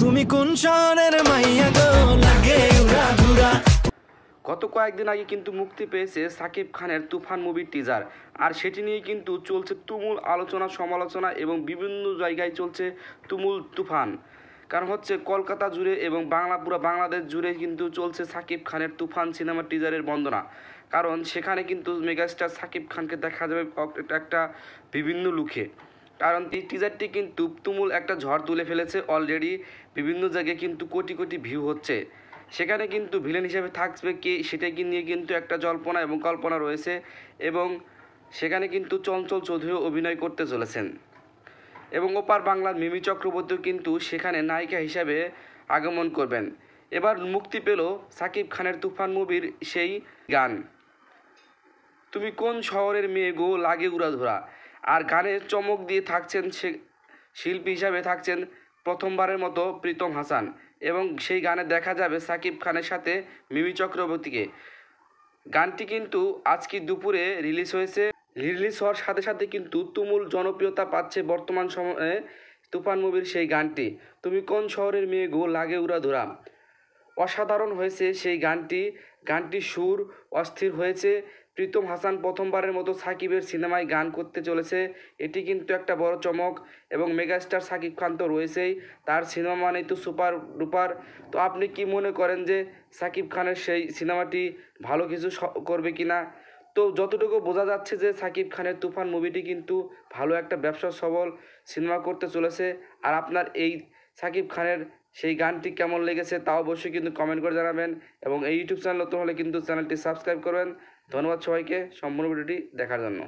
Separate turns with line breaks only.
তুমি কোন শহরের মাইয়া গো লাগে উড়াধুরা।
গত কয়েকদিন আগে কিন্তু মুক্তি পেয়েছে সাকিব খানের তুফান মুভির টিজার, আর সেটি নিয়ে কিন্তু চলছে তুমুল আলোচনা সমালোচনা এবং বিভিন্ন জায়গায় চলছে তুমুল তুফান। কারণ হচ্ছে কলকাতা জুড়ে এবং পুরো বাংলাদেশ জুড়ে কিন্তু চলছে সাকিব খানের তুফান সিনেমা টিজারের বন্দনা। কারণ সেখানে কিন্তু মেগাস্টার সাকিব খানকে দেখা যাবে একটা বিভিন্ন লুকে। কারণ এই টিজারটি কিন্তু তুমুল একটা ঝড় তুলে ফেলেছে অলরেডি। বিভিন্ন জায়গায় কিন্তু কোটি কোটি ভিউ হচ্ছে। সেখানে কিন্তু ভিলেন হিসেবে থাকবে কে সেটাকে নিয়ে কিন্তু একটা জল্পনা এবং কল্পনা রয়েছে, এবং সেখানে কিন্তু চঞ্চল চৌধুরী অভিনয় করতে চলেছেন, এবং ওপার বাংলার মিমি চক্রবর্তীও কিন্তু সেখানে নায়িকা হিসাবে আগমন করবেন। এবার মুক্তি পেল সাকিব খানের তুফান মুভির সেই গান তুমি কোন শহরের মেয়ে গো লাগে উড়াধুরা। আর গানের চমক দিয়ে থাকছেন সে শিল্পী হিসাবে থাকছেন প্রথমবারের মতো প্রীতম হাসান, এবং সেই গানে দেখা যাবে সাকিব খানের সাথে মিমি চক্রবর্তীকে। গানটি কিন্তু আজকে দুপুরে রিলিজ হয়েছে। রিলিজ হওয়ার সাথে সাথে কিন্তু তুমুল জনপ্রিয়তা পাচ্ছে বর্তমান সময়ে তুফান মুভির সেই গানটি তুমি কোন শহরের মেয়ে গো লাগে উড়াধুরা। অসাধারণ হয়েছে সেই গানটির সুর অস্থির হয়েছে। প্রীতম হাসান প্রথমবারের মতো সাকিবের সিনেমায় গান করতে চলেছে, এটি কিন্তু একটা বড় চমক। এবং মেগাস্টার সাকিব খান তো রয়েছেই, তার সিনেমা মানেই তো সুপার ডুপার। তো আপনি কি মনে করেন যে সাকিব খানের সেই সিনেমাটি ভালো কিছু করবে কি না? তো যতটুকু বোঝা যাচ্ছে যে সাকিব খানের তুফান মুভিটি কিন্তু ভালো একটা ব্যবসা সবল সিনেমা করতে চলেছে। আর আপনার এই সাকিব খানের সেই গানটি কেমন লেগেছে তা অবশ্যই কিন্তু কমেন্ট করে জানাবেন, এবং এই ইউটিউব চ্যানেল নতুন হলে কিন্তু চ্যানেলটি সাবস্ক্রাইব করবেন। ধন্যবাদ সবাইকে সম্পূর্ণ ভিডিওটি দেখার জন্য।